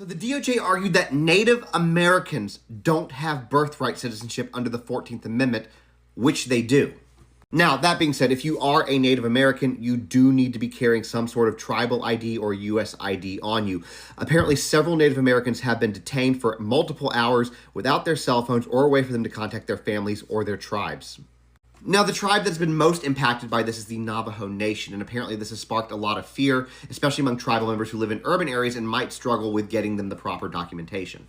So the DOJ argued that Native Americans don't have birthright citizenship under the 14th Amendment, which they do. Now, that being said, if you are a Native American, you do need to be carrying some sort of tribal ID or U.S. ID on you. Apparently, several Native Americans have been detained for multiple hours without their cell phones or a way for them to contact their families or their tribes. Now, the tribe that's been most impacted by this is the Navajo Nation, and apparently this has sparked a lot of fear, especially among tribal members who live in urban areas and might struggle with getting them the proper documentation.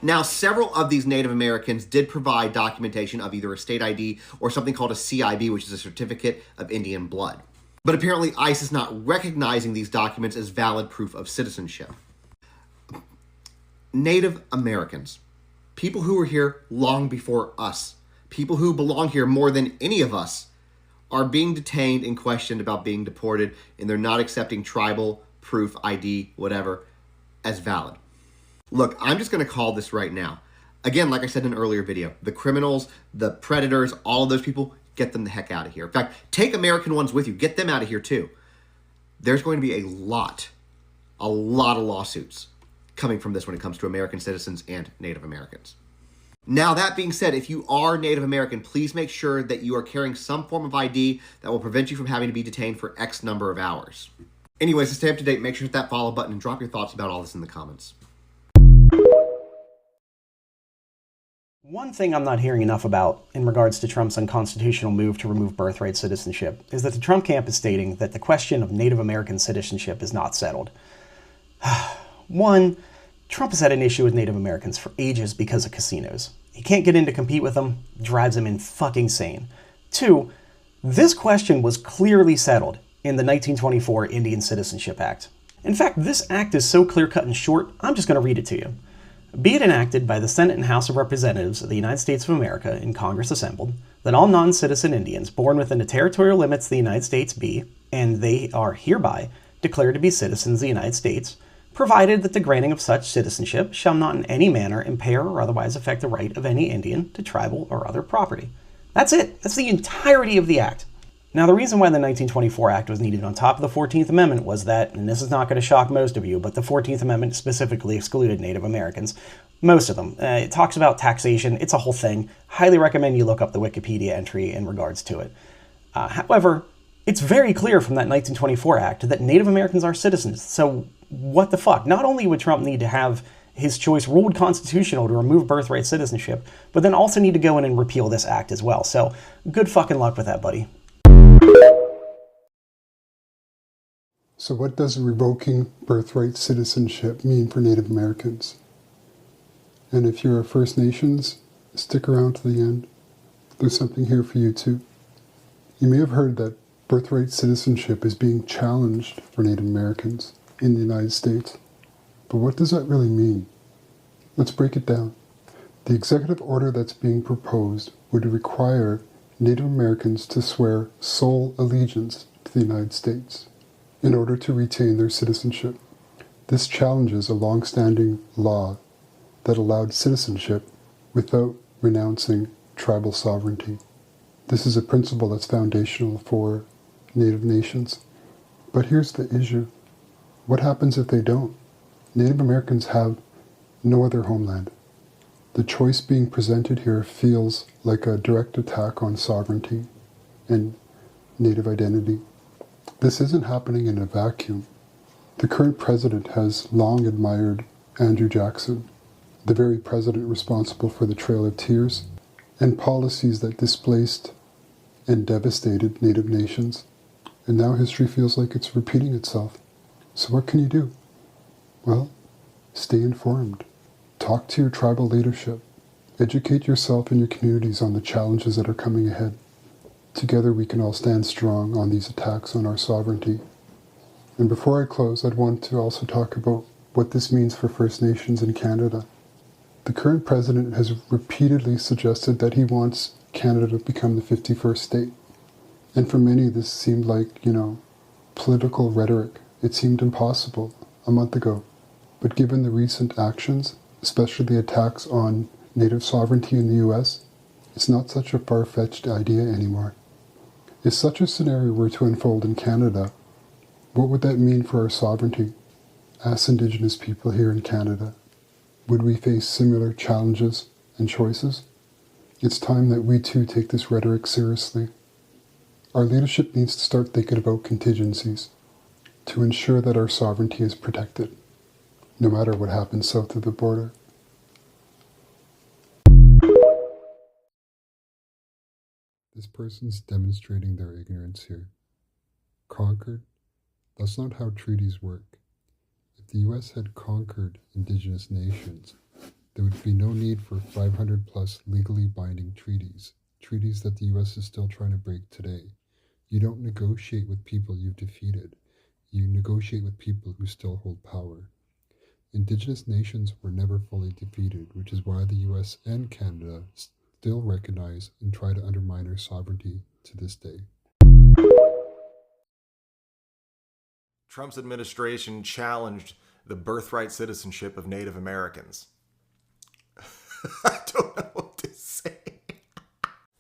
Now, several of these Native Americans did provide documentation of either a state ID or something called a CIB, which is a Certificate of Indian Blood. But apparently ICE is not recognizing these documents as valid proof of citizenship. Native Americans, people who were here long before us, people who belong here more than any of us, are being detained and questioned about being deported, and they're not accepting tribal proof, ID, whatever, as valid. Look, I'm just going to call this right now. Again, like I said in an earlier video, the criminals, the predators, all of those people, get them the heck out of here. In fact, take American ones with you. Get them out of here too. There's going to be a lot of lawsuits coming from this when it comes to American citizens and Native Americans. Now, that being said, if you are Native American, please make sure that you are carrying some form of ID that will prevent you from having to be detained for X number of hours. Anyways, to stay up to date, make sure to hit that follow button and drop your thoughts about all this in the comments. One thing I'm not hearing enough about in regards to Trump's unconstitutional move to remove birthright citizenship is that the Trump camp is stating that the question of Native American citizenship is not settled. One, Trump has had an issue with Native Americans for ages because of casinos. He can't get in to compete with them, drives him in fucking sane. Two, this question was clearly settled in the 1924 Indian Citizenship Act. In fact, this act is so clear-cut and short, I'm just going to read it to you. Be it enacted by the Senate and House of Representatives of the United States of America in Congress assembled, that all non-citizen Indians born within the territorial limits of the United States be, and they are hereby, declared to be citizens of the United States, provided that the granting of such citizenship shall not in any manner impair or otherwise affect the right of any Indian to tribal or other property. That's it. That's the entirety of the act. Now, the reason why the 1924 Act was needed on top of the 14th Amendment was that, and this is not going to shock most of you, but the 14th Amendment specifically excluded Native Americans. Most of them. It talks about taxation. It's a whole thing. Highly recommend you look up the Wikipedia entry in regards to it. However, it's very clear from that 1924 Act that Native Americans are citizens. So what the fuck? Not only would Trump need to have his choice ruled constitutional to remove birthright citizenship, but then also need to go in and repeal this act as well. So good fucking luck with that, buddy. So what does revoking birthright citizenship mean for Native Americans? And if you're a First Nations, stick around to the end. There's something here for you too. You may have heard that birthright citizenship is being challenged for Native Americans in the United States. But what does that really mean? Let's break it down. The executive order that's being proposed would require Native Americans to swear sole allegiance to the United States in order to retain their citizenship. This challenges a long-standing law that allowed citizenship without renouncing tribal sovereignty. This is a principle that's foundational for Native nations. But here's the issue. What happens if they don't? Native Americans have no other homeland. The choice being presented here feels like a direct attack on sovereignty and Native identity. This isn't happening in a vacuum. The current president has long admired Andrew Jackson, the very president responsible for the Trail of Tears and policies that displaced and devastated Native nations. And now history feels like it's repeating itself. So what can you do? Well, stay informed. Talk to your tribal leadership. Educate yourself and your communities on the challenges that are coming ahead. Together we can all stand strong on these attacks on our sovereignty. And before I close, I'd want to also talk about what this means for First Nations in Canada. The current president has repeatedly suggested that he wants Canada to become the 51st state. And for many, this seemed like, political rhetoric. It seemed impossible a month ago. But given the recent actions, especially the attacks on Native sovereignty in the US, it's not such a far-fetched idea anymore. If such a scenario were to unfold in Canada, what would that mean for our sovereignty? As Indigenous people here in Canada, would we face similar challenges and choices? It's time that we too take this rhetoric seriously. Our leadership needs to start thinking about contingencies to ensure that our sovereignty is protected, no matter what happens south of the border. This person's demonstrating their ignorance here. Conquered? That's not how treaties work. If the US had conquered Indigenous nations, there would be no need for 500 plus legally binding treaties that the US is still trying to break today. You don't negotiate with people you've defeated. You negotiate with people who still hold power. Indigenous nations were never fully defeated, which is why the US and Canada still recognize and try to undermine our sovereignty to this day. Trump's administration challenged the birthright citizenship of Native Americans. I don't know what to say.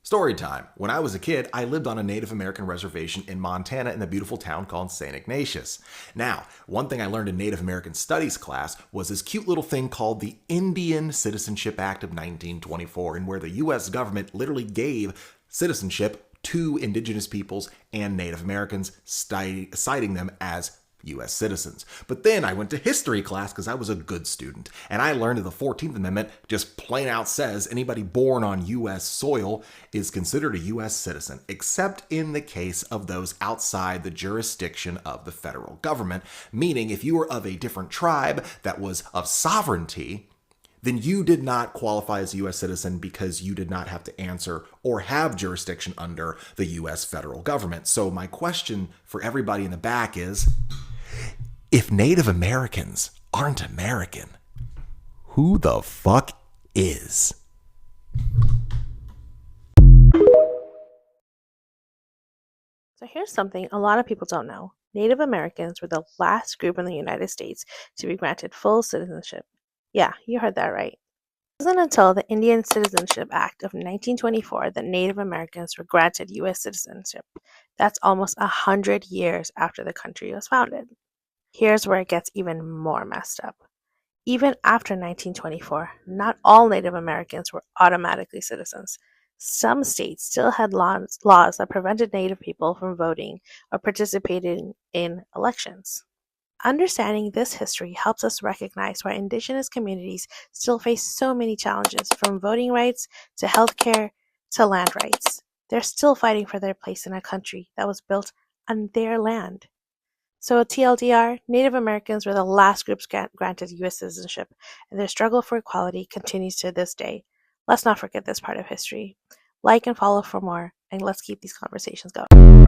Story time. When I was a kid, I lived on a Native American reservation in Montana in the beautiful town called St. Ignatius. Now, one thing I learned in Native American Studies class was this cute little thing called the Indian Citizenship Act of 1924, and where the U.S. government literally gave citizenship to Indigenous peoples and Native Americans, citing them as U.S. citizens. But then I went to history class because I was a good student, and I learned that the 14th Amendment just plain out says anybody born on U.S. soil is considered a U.S. citizen, except in the case of those outside the jurisdiction of the federal government, meaning if you were of a different tribe that was of sovereignty, then you did not qualify as a U.S. citizen because you did not have to answer or have jurisdiction under the U.S. federal government. So my question for everybody in the back is, if Native Americans aren't American, who the fuck is? So here's something a lot of people don't know. Native Americans were the last group in the United States to be granted full citizenship. Yeah, you heard that right. It wasn't until the Indian Citizenship Act of 1924 that Native Americans were granted U.S. citizenship. That's almost 100 years after the country was founded. Here's where it gets even more messed up. Even after 1924, not all Native Americans were automatically citizens. Some states still had laws that prevented Native people from voting or participating in elections. Understanding this history helps us recognize why Indigenous communities still face so many challenges, from voting rights to healthcare to land rights. They're still fighting for their place in a country that was built on their land. So TLDR, Native Americans were the last groups granted U.S. citizenship, and their struggle for equality continues to this day. Let's not forget this part of history. Like and follow for more, and let's keep these conversations going.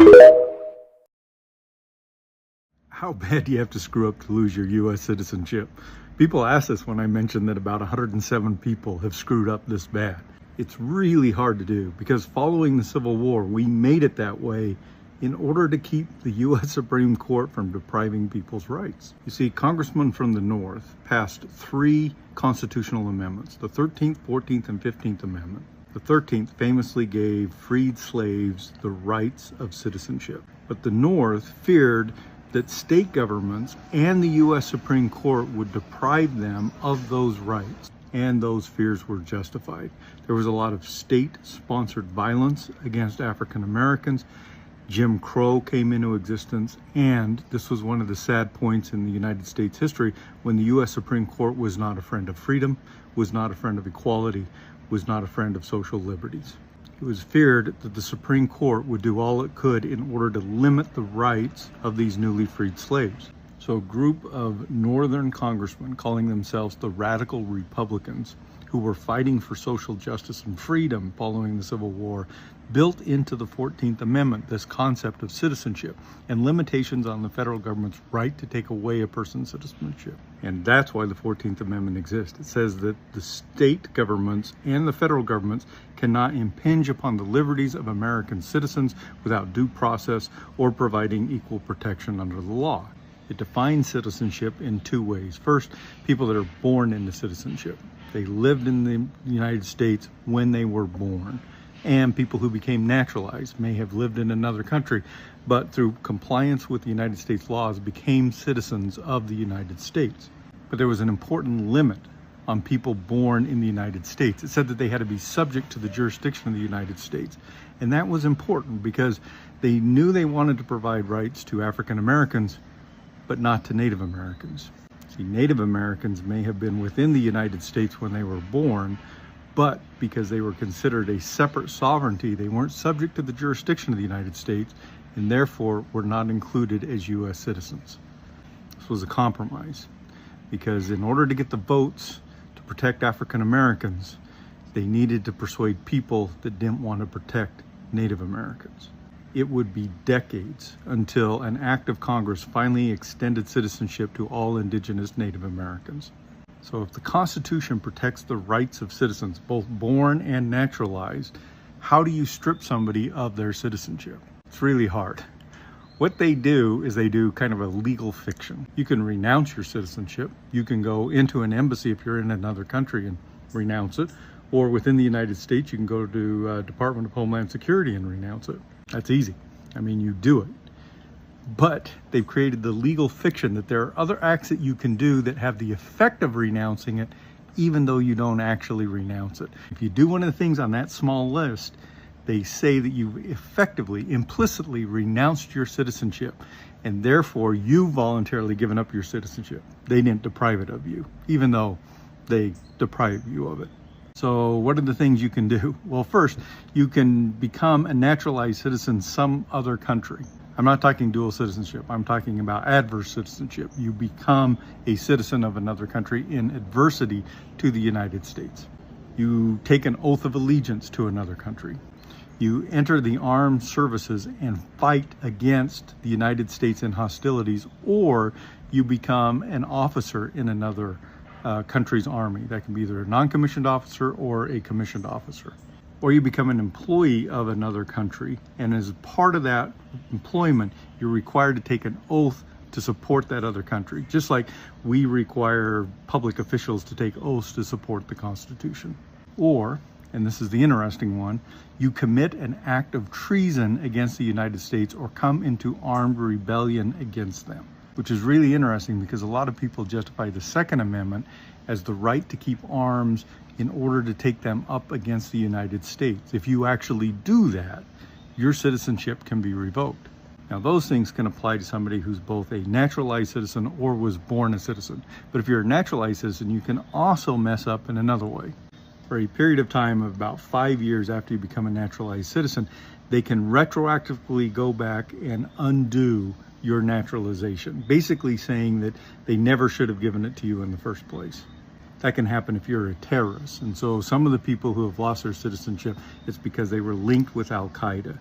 How bad do you have to screw up to lose your U.S. citizenship? People ask this when I mention that about 107 people have screwed up this bad. It's really hard to do because following the Civil War, we made it that way in order to keep the U.S. Supreme Court from depriving people's rights. You see, congressmen from the North passed 3 constitutional amendments, the 13th, 14th, and 15th Amendment. The 13th famously gave freed slaves the rights of citizenship. But the North feared that state governments and the U.S. Supreme Court would deprive them of those rights. And those fears were justified. There was a lot of state-sponsored violence against African Americans. Jim Crow came into existence, and this was one of the sad points in the United States history when the U.S. Supreme Court was not a friend of freedom, was not a friend of equality, was not a friend of social liberties. It was feared that the Supreme Court would do all it could in order to limit the rights of these newly freed slaves. So a group of Northern congressmen calling themselves the Radical Republicans, who were fighting for social justice and freedom following the Civil War, built into the 14th Amendment this concept of citizenship and limitations on the federal government's right to take away a person's citizenship. And that's why the 14th Amendment exists. It says that the state governments and the federal governments cannot impinge upon the liberties of American citizens without due process or providing equal protection under the law. It defines citizenship in 2 ways. First, people that are born into citizenship. They lived in the United States when they were born. and people who became naturalized may have lived in another country, but through compliance with the United States laws became citizens of the United States. But there was an important limit on people born in the United States. It said that they had to be subject to the jurisdiction of the United States. And that was important because they knew they wanted to provide rights to African Americans, but not to Native Americans. See, Native Americans may have been within the United States when they were born, but because they were considered a separate sovereignty, they weren't subject to the jurisdiction of the United States, and therefore were not included as U.S. citizens. This was a compromise, because in order to get the votes to protect African Americans, they needed to persuade people that didn't want to protect Native Americans. It would be decades until an act of Congress finally extended citizenship to all indigenous Native Americans. So if the Constitution protects the rights of citizens, both born and naturalized, how do you strip somebody of their citizenship? It's really hard. What they do is they do kind of a legal fiction. You can renounce your citizenship. You can go into an embassy if you're in another country and renounce it. Or within the United States, you can go to Department of Homeland Security and renounce it. That's easy. I mean, you do it. But they've created the legal fiction that there are other acts that you can do that have the effect of renouncing it, even though you don't actually renounce it. If you do one of the things on that small list, they say that you effectively, implicitly renounced your citizenship, and therefore you voluntarily given up your citizenship. They didn't deprive it of you, even though they deprive you of it. So what are the things you can do? Well, first, you can become a naturalized citizen some other country. I'm not talking dual citizenship. I'm talking about adverse citizenship. You become a citizen of another country in adversity to the United States. You take an oath of allegiance to another country. You enter the armed services and fight against the United States in hostilities, or you become an officer in another country's army. That can be either a non-commissioned officer or a commissioned officer. Or you become an employee of another country, and as part of that employment, you're required to take an oath to support that other country, just like we require public officials to take oaths to support the Constitution. Or, and this is the interesting one, you commit an act of treason against the United States or come into armed rebellion against them, which is really interesting because a lot of people justify the Second Amendment as the right to keep arms in order to take them up against the United States. If you actually do that, your citizenship can be revoked. Now, those things can apply to somebody who's both a naturalized citizen or was born a citizen. But if you're a naturalized citizen, you can also mess up in another way. For a period of time of about 5 years after you become a naturalized citizen, they can retroactively go back and undo your naturalization, basically saying that they never should have given it to you in the first place. That can happen if you're a terrorist. And so some of the people who have lost their citizenship, it's because they were linked with Al-Qaeda.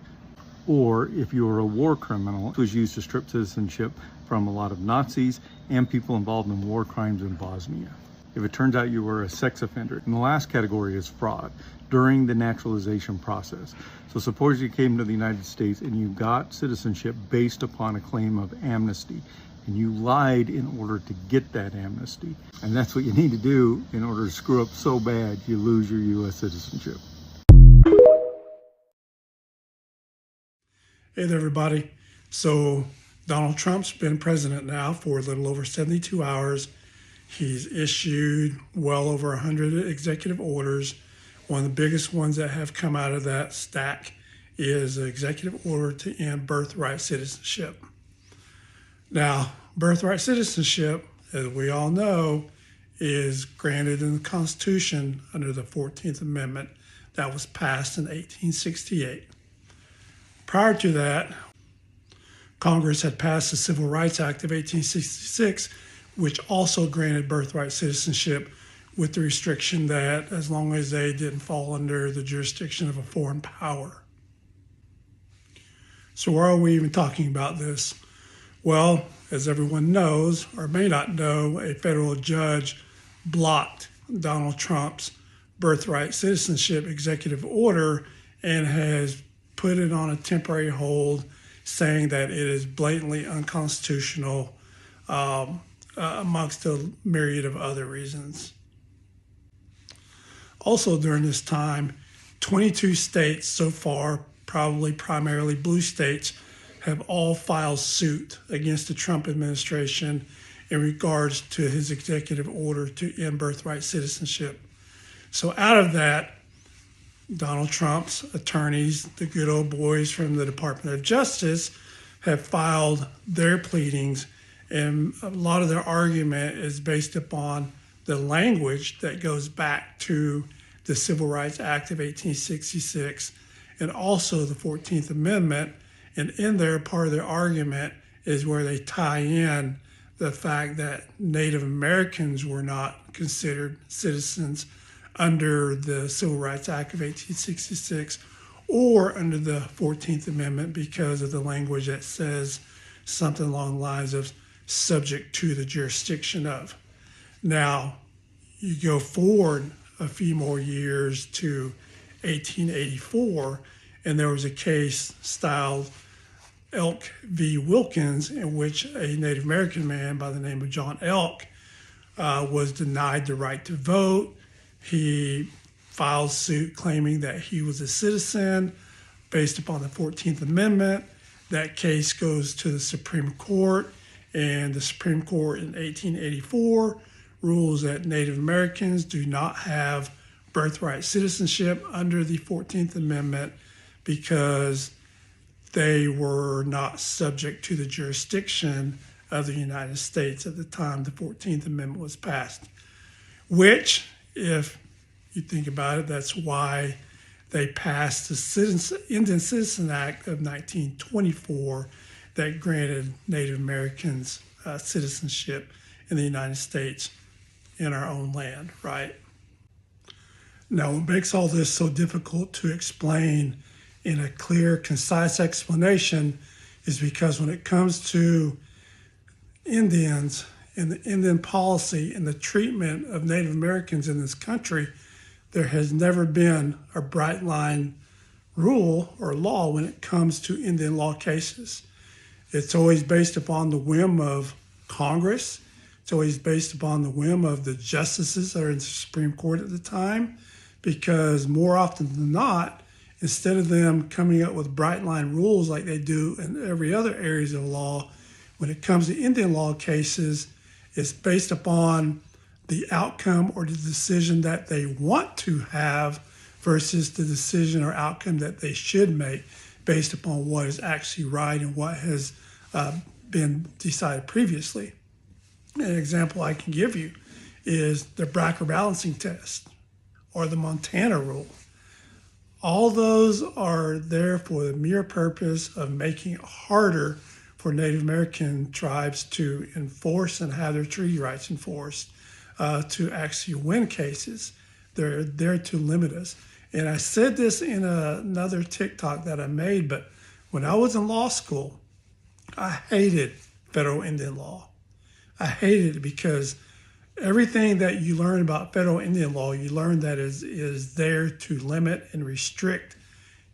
Or if you were a war criminal, it was used to strip citizenship from a lot of Nazis and people involved in war crimes in Bosnia. If it turns out you were a sex offender. And the last category is fraud during the naturalization process. So suppose you came to the United States and you got citizenship based upon a claim of amnesty, and you lied in order to get that amnesty. And that's what you need to do in order to screw up so bad you lose your U.S. citizenship. Hey there, everybody. So Donald Trump's been president now for a little over 72 hours. He's issued well over 100 executive orders. One of the biggest ones that have come out of that stack is an executive order to end birthright citizenship. Now, birthright citizenship, as we all know, is granted in the Constitution under the 14th Amendment that was passed in 1868. Prior to that, Congress had passed the Civil Rights Act of 1866, which also granted birthright citizenship with the restriction that as long as they didn't fall under the jurisdiction of a foreign power. So why are we even talking about this? Well, as everyone knows, or may not know, a federal judge blocked Donald Trump's birthright citizenship executive order and has put it on a temporary hold, saying that it is blatantly unconstitutional, amongst a myriad of other reasons. Also during this time, 22 states so far, probably primarily blue states, have all filed suit against the Trump administration in regards to his executive order to end birthright citizenship. So out of that, Donald Trump's attorneys, the good old boys from the Department of Justice, have filed their pleadings, and a lot of their argument is based upon the language that goes back to the Civil Rights Act of 1866 and also the 14th Amendment. And in there, part of their argument is where they tie in the fact that Native Americans were not considered citizens under the Civil Rights Act of 1866 or under the 14th Amendment because of the language that says something along the lines of subject to the jurisdiction of. Now, you go forward a few more years to 1884, and there was a case styled Elk v. Wilkins, in which a Native American man by the name of John Elk was denied the right to vote. He filed suit claiming that he was a citizen based upon the 14th Amendment. That case goes to the Supreme Court, and the Supreme Court in 1884 rules that Native Americans do not have birthright citizenship under the 14th Amendment because they were not subject to the jurisdiction of the United States at the time the 14th Amendment was passed, which, if you think about it, that's why they passed the Indian Citizen Act of 1924 that granted Native Americans citizenship in the United States in our own land, right? Now, what makes all this so difficult to explain in a clear, concise explanation is because when it comes to Indians and the Indian policy and the treatment of Native Americans in this country, there has never been a bright line rule or law when it comes to Indian law cases. It's always based upon the whim of Congress. It's always based upon the whim of the justices that are in the Supreme Court at the time, because more often than not, instead of them coming up with bright line rules like they do in every other areas of law, when it comes to Indian law cases, it's based upon the outcome or the decision that they want to have versus the decision or outcome that they should make based upon what is actually right and what has been decided previously. An example I can give you is the Bracker balancing test or the Montana rule. All those are there for the mere purpose of making it harder for Native American tribes to enforce and have their treaty rights enforced, to actually win cases. They're there to limit us. And I said this in another TikTok that I made, but when I was in law school, I hated federal Indian law. I hated it because everything that you learn about federal Indian law, you learn that is there to limit and restrict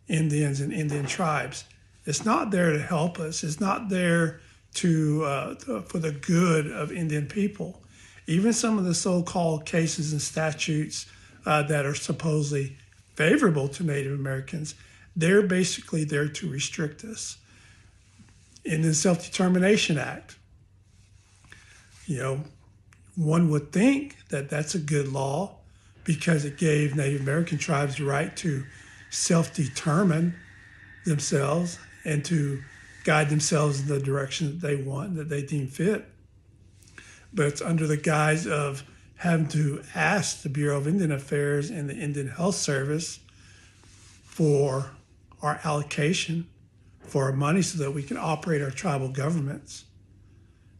Indians and Indian tribes. It's not there to help us. It's not there for the good of Indian people. Even some of the so-called cases and statutes that are supposedly favorable to Native Americans, they're basically there to restrict us. In the Self-Determination Act, one would think that that's a good law because it gave Native American tribes the right to self-determine themselves and to guide themselves in the direction that they want, that they deem fit. But it's under the guise of having to ask the Bureau of Indian Affairs and the Indian Health Service for our allocation for our money so that we can operate our tribal governments.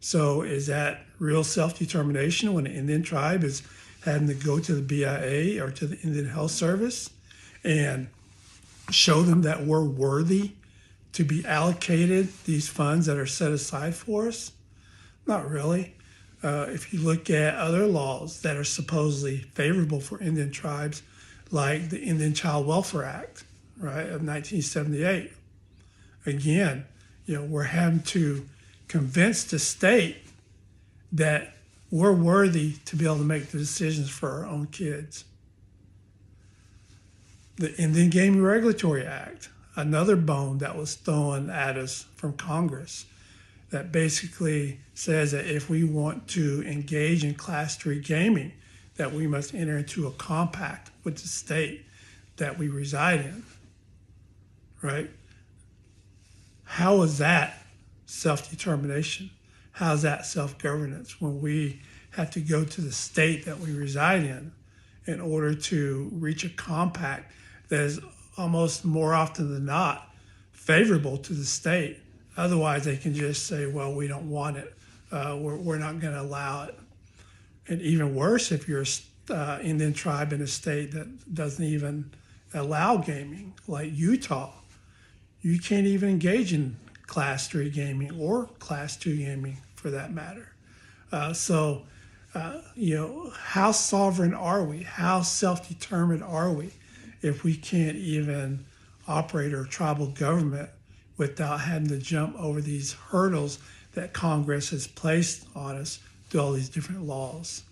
So is that real self-determination when an Indian tribe is having to go to the BIA or to the Indian Health Service and show them that we're worthy to be allocated these funds that are set aside for us? Not really. If you look at other laws that are supposedly favorable for Indian tribes, like the Indian Child Welfare Act, right, of 1978, again, we're having to convince the state that we're worthy to be able to make the decisions for our own kids. The Indian Gaming Regulatory Act, another bone that was thrown at us from Congress, that basically says that if we want to engage in Class 3 gaming, that we must enter into a compact with the state that we reside in, right? How is that self-determination? How is that self-governance when we have to go to the state that we reside in order to reach a compact that is almost more often than not favorable to the state? Otherwise, they can just say, well, we don't want it. We're not going to allow it. And even worse, if you're an Indian tribe in a state that doesn't even allow gaming, like Utah, you can't even engage in Class 3 gaming or Class 2 gaming for that matter. So, how sovereign are we? How self-determined are we if we can't even operate our tribal government without having to jump over these hurdles that Congress has placed on us through all these different laws?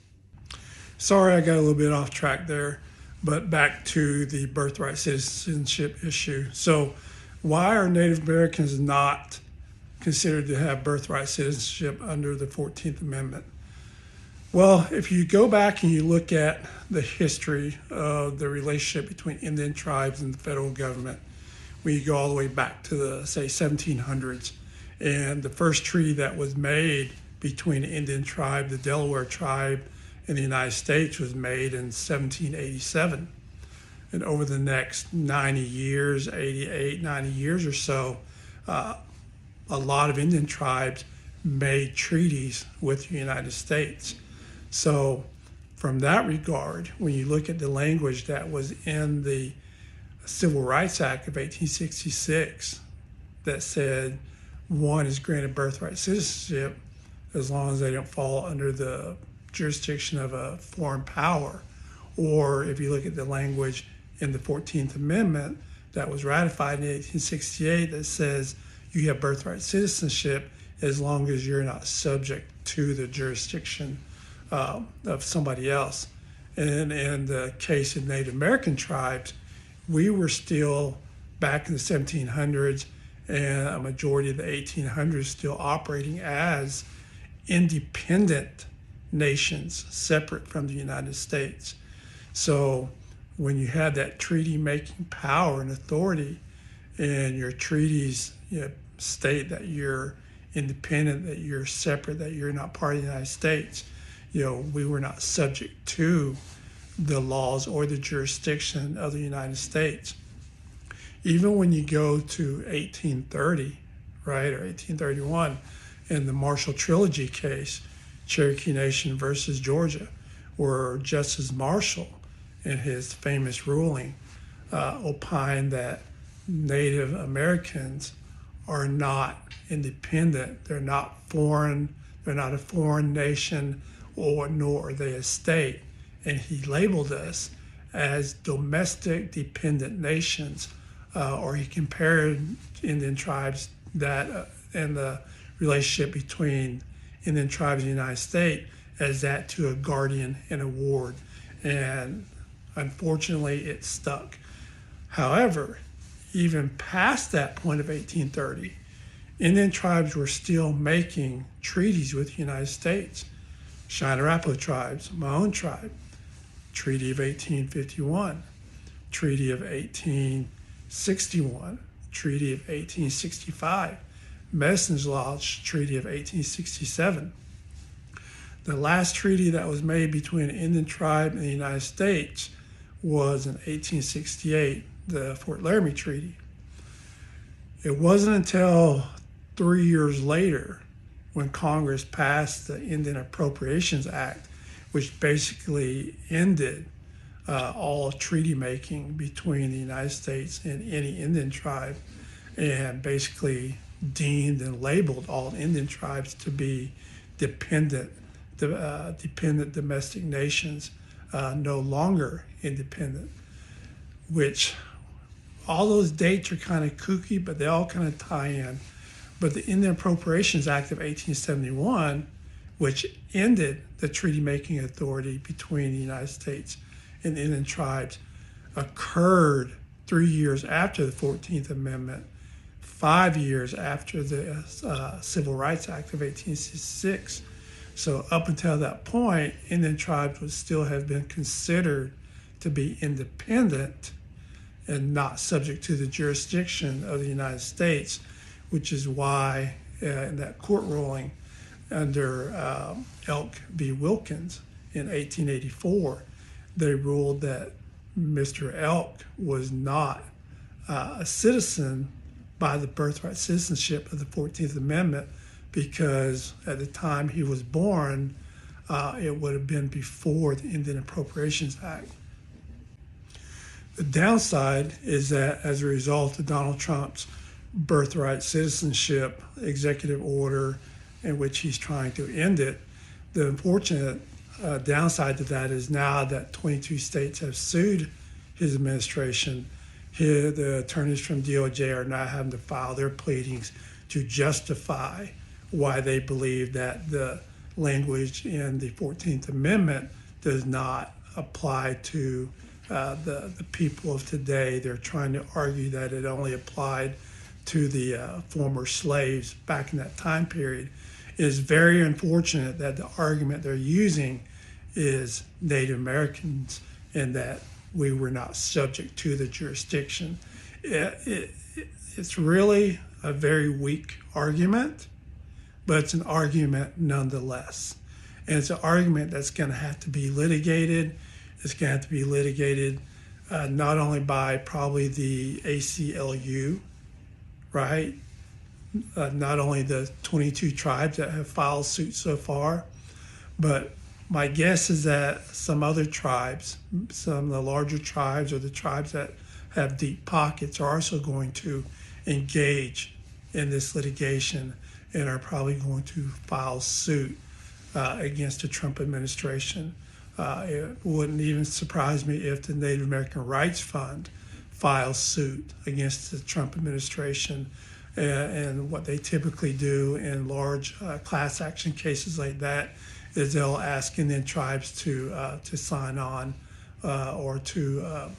Sorry, I got a little bit off track there, but back to the birthright citizenship issue. So why are Native Americans not considered to have birthright citizenship under the 14th Amendment? Well, if you go back and you look at the history of the relationship between Indian tribes and the federal government, when you go all the way back to the, say, 1700s, and the first treaty that was made between the Indian tribe, the Delaware tribe, and the United States was made in 1787. And over the next 90 years, 88, 90 years or so, a lot of Indian tribes made treaties with the United States. So from that regard, when you look at the language that was in the Civil Rights Act of 1866 that said one is granted birthright citizenship as long as they don't fall under the jurisdiction of a foreign power, or if you look at the language in the 14th Amendment that was ratified in 1868 that says you have birthright citizenship as long as you're not subject to the jurisdiction of somebody else. And in the case of Native American tribes, we were still back in the 1700s and a majority of the 1800s still operating as independent nations separate from the United States. So when you have that treaty making power and authority and your treaties state that you're independent, that you're separate, that you're not part of the United States, we were not subject to the laws or the jurisdiction of the United States. Even when you go to 1830, right, or 1831, in the Marshall Trilogy case, Cherokee Nation versus Georgia, where Justice Marshall, in his famous ruling, opined that Native Americans are not independent, they're not foreign, they're not a foreign nation, nor are they a state. And he labeled us as domestic dependent nations, or he compared Indian tribes that and the relationship between Indian tribes in the United States as that to a guardian and a ward. And unfortunately, it stuck. However, even past that point of 1830, Indian tribes were still making treaties with the United States. Cheyenne Arapaho tribes, my own tribe, Treaty of 1851, Treaty of 1861, Treaty of 1865, Medicine's Lodge Treaty of 1867. The last treaty that was made between an Indian tribe and the United States was in 1868, the Fort Laramie Treaty. It wasn't until 3 years later when Congress passed the Indian Appropriations Act, which basically ended all treaty making between the United States and any Indian tribe, and basically deemed and labeled all Indian tribes to be dependent domestic nations, no longer independent, which all those dates are kind of kooky, but they all kind of tie in. But the Indian Appropriations Act of 1871, which ended the treaty-making authority between the United States and Indian tribes, occurred 3 years after the 14th Amendment, 5 years after the Civil Rights Act of 1866. So up until that point, Indian tribes would still have been considered to be independent and not subject to the jurisdiction of the United States, which is why in that court ruling under Elk v. Wilkins in 1884, they ruled that Mr. Elk was not a citizen by the birthright citizenship of the 14th Amendment, because at the time he was born, it would have been before the Indian Appropriations Act. The downside is that as a result of Donald Trump's birthright citizenship executive order in which he's trying to end it, the unfortunate downside to that is now that 22 states have sued his administration, the attorneys from DOJ are now having to file their pleadings to justify why they believe that the language in the 14th Amendment does not apply to the people of today. They're trying to argue that it only applied to the former slaves back in that time period. It is very unfortunate that the argument they're using is Native Americans and that we were not subject to the jurisdiction. It's really a very weak argument, but it's an argument nonetheless. And it's an argument that's going to have to be litigated. It's going to have to be litigated not only by probably the ACLU, right? Not only the 22 tribes that have filed suit so far, but my guess is that some other tribes, some of the larger tribes or the tribes that have deep pockets are also going to engage in this litigation and are probably going to file suit against the Trump administration. It wouldn't even surprise me if the Native American Rights Fund files suit against the Trump administration. And what they typically do in large class action cases like that is they'll ask Indian tribes to sign on or to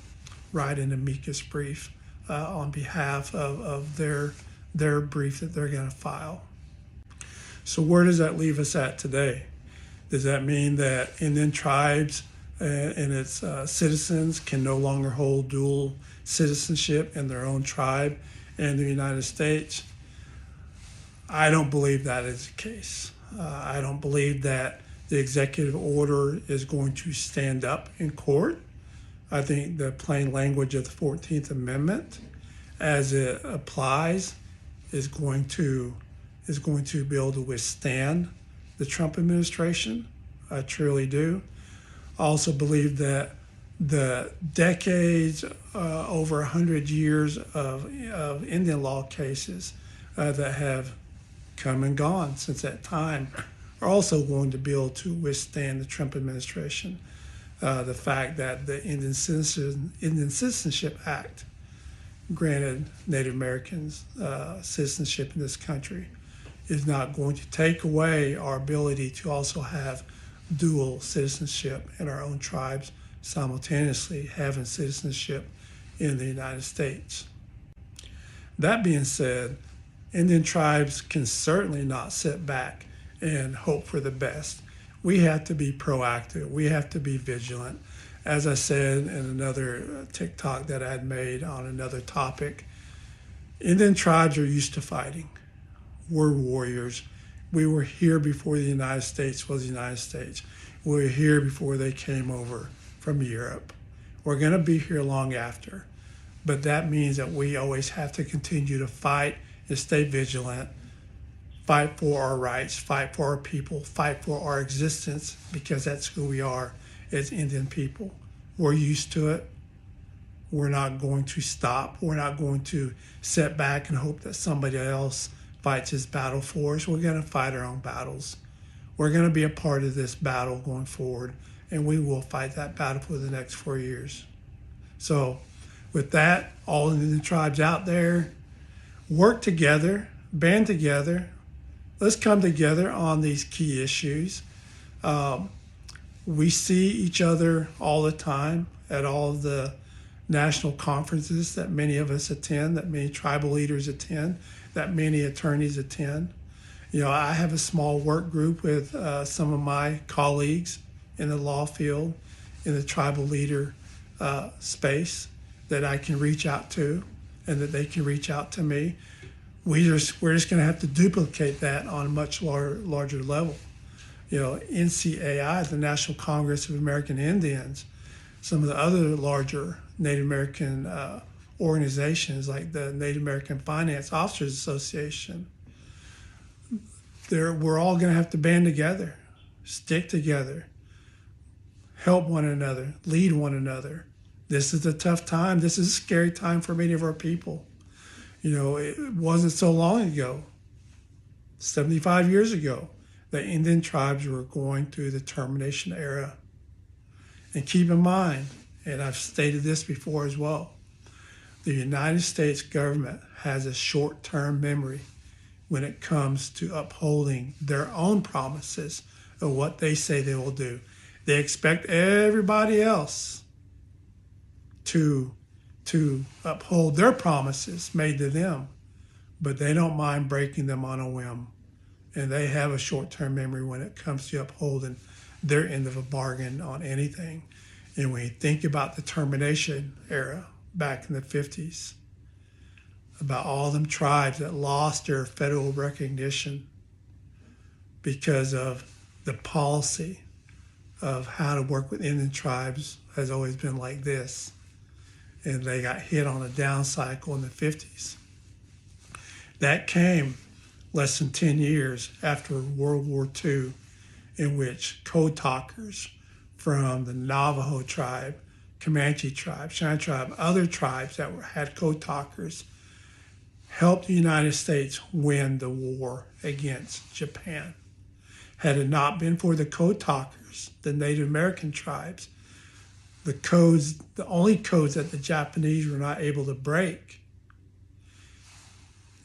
write an amicus brief on behalf of their brief that they're going to file. So where does that leave us at today? Does that mean that Indian tribes and its citizens can no longer hold dual citizenship in their own tribe and the United States? I don't believe that is the case. I don't believe that the executive order is going to stand up in court. I think the plain language of the 14th Amendment as it applies is going to be able to withstand the Trump administration. I truly do. I also believe that the decades, over 100 years of Indian law cases that have come and gone since that time are also going to be able to withstand the Trump administration. The fact that the Indian Citizenship Act granted Native Americans citizenship in this country is not going to take away our ability to also have dual citizenship in our own tribes, simultaneously having citizenship in the United States. That being said, Indian tribes can certainly not sit back and hope for the best. We have to be proactive. We have to be vigilant. As I said in another TikTok that I had made on another topic, Indian tribes are used to fighting. We're warriors. We were here before the United States was the United States. We were here before they came over from Europe. We're going to be here long after. But that means that we always have to continue to fight and stay vigilant, fight for our rights, fight for our people, fight for our existence, because that's who we are as Indian people. We're used to it. We're not going to stop. We're not going to sit back and hope that somebody else fights his battle for us. We're going to fight our own battles. We're going to be a part of this battle going forward, and we will fight that battle for the next 4 years. So with that, all of the tribes out there, work together, band together. Let's come together on these key issues. We see each other all the time at all of the national conferences that many of us attend, that many tribal leaders attend, that many attorneys attend. I have a small work group with some of my colleagues in the law field, in the tribal leader space that I can reach out to and that they can reach out to me. We're just going to have to duplicate that on a much larger level. NCAI, the National Congress of American Indians, some of the other larger Native American organizations like the Native American Finance Officers Association, we're all going to have to band together, stick together, help one another, lead one another. This is a tough time. This is a scary time for many of our people. It wasn't so long ago, 75 years ago, that Indian tribes were going through the termination era. And keep in mind, and I've stated this before as well, the United States government has a short-term memory when it comes to upholding their own promises of what they say they will do. They expect everybody else to uphold their promises made to them, but they don't mind breaking them on a whim. And they have a short-term memory when it comes to upholding their end of a bargain on anything. And when you think about the termination era back in the 50s, about all them tribes that lost their federal recognition because of the policy of how to work with Indian tribes has always been like this. And they got hit on a down cycle in the 50s. That came less than 10 years after World War II, in which code talkers from the Navajo tribe, Comanche tribe, Cheyenne tribe, other tribes that had code talkers helped the United States win the war against Japan. Had it not been for the code talkers, the Native American tribes, the only codes that the Japanese were not able to break,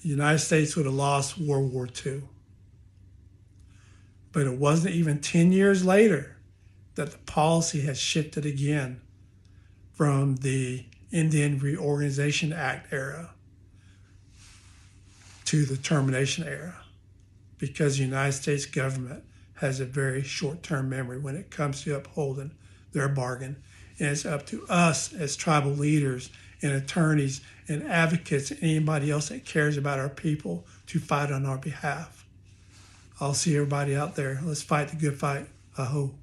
the United States would have lost World War II. But it wasn't even 10 years later that the policy had shifted again from the Indian Reorganization Act era to the termination era, because the United States government has a very short-term memory when it comes to upholding their bargain. And it's up to us as tribal leaders and attorneys and advocates and anybody else that cares about our people to fight on our behalf. I'll see everybody out there. Let's fight the good fight. Aho.